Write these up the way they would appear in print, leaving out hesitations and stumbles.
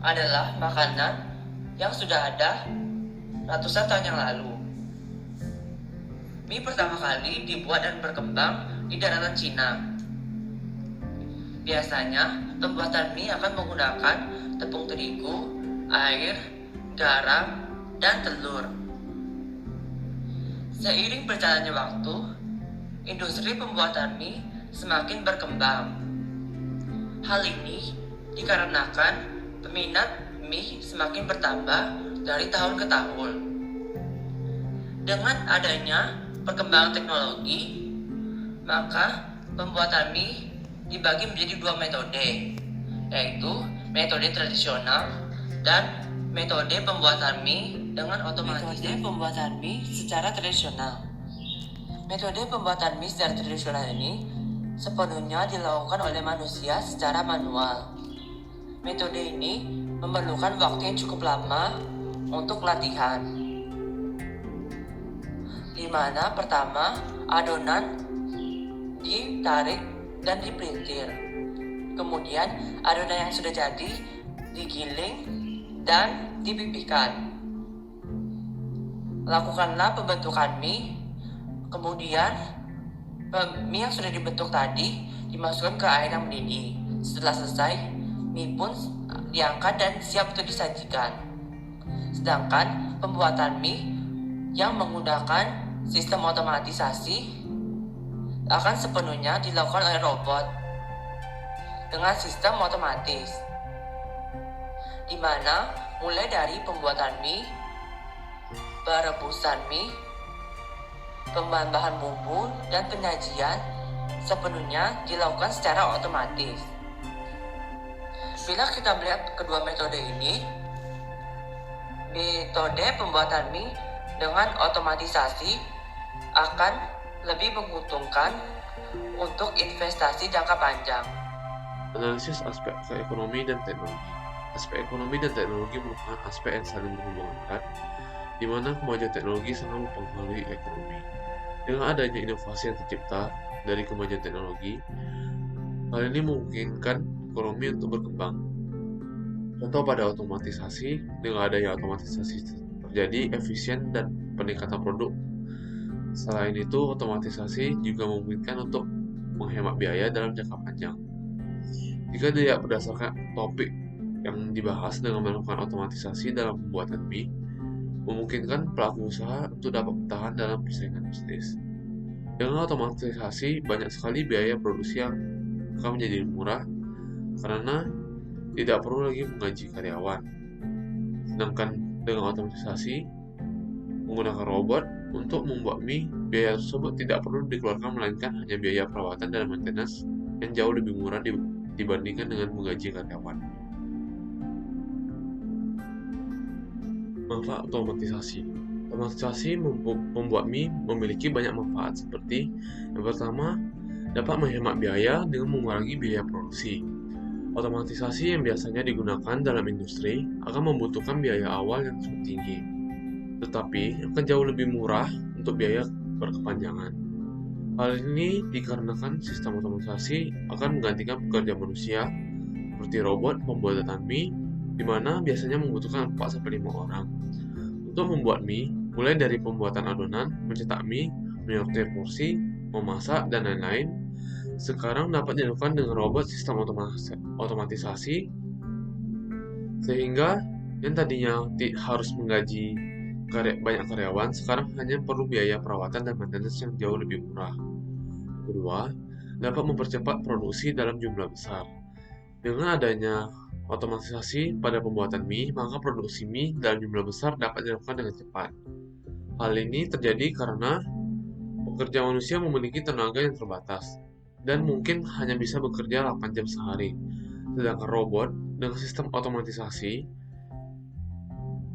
adalah makanan yang sudah ada ratusan tahun yang lalu. Mie pertama kali dibuat dan berkembang di daratan Cina. Biasanya, pembuatan mie akan menggunakan tepung terigu, air, garam, dan telur. Seiring berjalannya waktu, industri pembuatan mie semakin berkembang. Hal ini dikarenakan peminat mie semakin bertambah dari tahun ke tahun. Dengan adanya perkembangan teknologi, maka pembuatan mie dibagi menjadi dua metode, yaitu metode tradisional dan metode pembuatan mie dengan otomatis. Metode pembuatan mie secara tradisional. Metode pembuatan mie secara tradisional ini sepenuhnya dilakukan oleh manusia secara manual. Metode ini memerlukan waktu yang cukup lama untuk latihan, di mana pertama adonan ditarik dan dipelintir. Kemudian adonan yang sudah jadi digiling dan dipipihkan. Lakukanlah pembentukan mie. Kemudian mie yang sudah dibentuk tadi dimasukkan ke air yang mendidih. Setelah selesai, mie pun diangkat dan siap untuk disajikan. Sedangkan pembuatan mie yang menggunakan sistem otomatisasi akan sepenuhnya dilakukan oleh robot dengan sistem otomatis, di mana mulai dari pembuatan mie, perebusan mie, pembahan bumbu, dan penyajian sepenuhnya dilakukan secara otomatis. Bila kita melihat kedua metode ini, metode pembuatan mie dengan otomatisasi akan lebih menguntungkan untuk investasi jangka panjang. Analisis aspek ekonomi dan teknologi. Aspek ekonomi dan teknologi merupakan aspek yang saling berhubungan erat, di mana kemajuan teknologi sangat mempengaruhi ekonomi. Dengan adanya inovasi yang tercipta dari kemajuan teknologi, hal ini memungkinkan ekonomi untuk berkembang. Contoh pada otomatisasi, dengan adanya otomatisasi terjadi efisien dan peningkatan produk. Selain itu, otomatisasi juga memungkinkan untuk menghemat biaya dalam jangka panjang. Jika dilihat berdasarkan topik yang dibahas dengan melakukan otomatisasi dalam pembuatan mie, memungkinkan pelaku usaha untuk dapat bertahan dalam persaingan bisnis. Dengan otomatisasi, banyak sekali biaya produksi yang akan menjadi murah karena tidak perlu lagi menggaji karyawan. Sedangkan dengan otomatisasi menggunakan robot untuk membuat mie, biaya tersebut tidak perlu dikeluarkan melainkan hanya biaya perawatan dan maintenance yang jauh lebih murah dibandingkan dengan menggaji karyawan. Manfaat otomatisasi. Otomatisasi membuat mie memiliki banyak manfaat seperti yang pertama, dapat menghemat biaya dengan mengurangi biaya produksi. Otomatisasi yang biasanya digunakan dalam industri akan membutuhkan biaya awal yang cukup tinggi, tetapi akan jauh lebih murah untuk biaya berkepanjangan. Hal ini dikarenakan sistem otomatisasi akan menggantikan pekerja manusia seperti robot pembuatan mie, di mana biasanya membutuhkan 4-5 orang untuk membuat mie, mulai dari pembuatan adonan, mencetak mie, menyortir porsi, memasak, dan lain-lain. Sekarang dapat dilakukan dengan robot sistem otomatisasi, sehingga yang tadinya harus menggaji banyak karyawan, sekarang hanya perlu biaya perawatan dan maintenance yang jauh lebih murah. Kedua, dapat mempercepat produksi dalam jumlah besar. Dengan adanya otomatisasi pada pembuatan mie, maka produksi mie dalam jumlah besar dapat dilakukan dengan cepat. Hal ini terjadi karena pekerja manusia memiliki tenaga yang terbatas dan mungkin hanya bisa bekerja 8 jam sehari. Sedangkan robot dengan sistem otomatisasi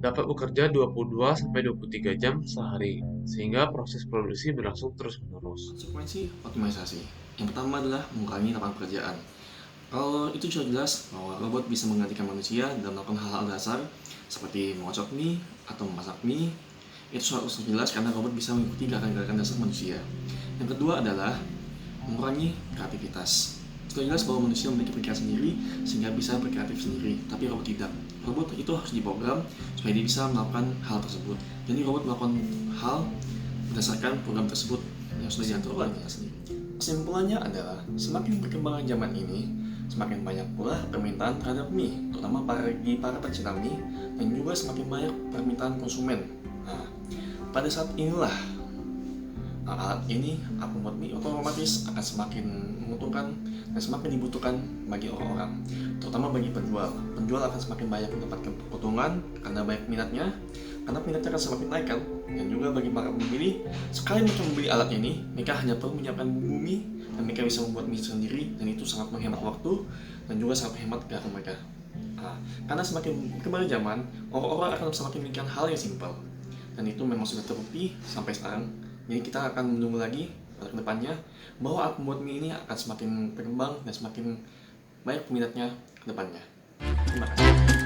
dapat bekerja 22-23 jam sehari, sehingga proses produksi berlangsung terus-menerus. Konsekuensi otomatisasi. Yang pertama adalah mengurangi lapangan pekerjaan. Kalau itu sudah jelas bahwa robot bisa menggantikan manusia dalam melakukan hal-hal dasar seperti mengocok mie atau memasak mie, itu sudah jelas karena robot bisa mengikuti gerakan-gerakan dasar manusia. Yang kedua adalah mengurangi kreativitas. Sudah jelas bahwa manusia memiliki pikiran sendiri sehingga bisa berkreatif sendiri, tapi robot tidak. Robot itu harus diprogram supaya dia bisa melakukan hal tersebut. Jadi robot melakukan hal berdasarkan program tersebut yang sudah diatur oleh kita sendiri. Kesimpulannya adalah, semakin berkembangnya zaman ini, semakin banyak pula permintaan terhadap mie, terutama bagi para pecinta mie, dan juga semakin banyak permintaan konsumen. Nah, pada saat inilah alat ini, alat membuat mie otomatis akan semakin menguntungkan dan semakin dibutuhkan bagi orang-orang, terutama bagi penjual. Penjual akan semakin banyak mendapatkan keuntungan karena banyak minatnya, karena minatnya akan semakin naik kan. Dan juga bagi para pembeli, sekali mereka membeli alat ini, mereka hanya perlu menyiapkan bumbu mie dan mereka bisa membuat mie sendiri, dan itu sangat menghemat waktu dan juga sangat menghemat gerakan mereka. Nah, karena semakin berkembang zaman, orang-orang akan semakin memikirkan hal yang simpel, dan itu memang sudah terbukti sampai sekarang. Jadi kita akan menunggu lagi pada kedepannya bahwa alat membuat mie ini akan semakin berkembang dan semakin banyak peminatnya ke depannya. Terima kasih.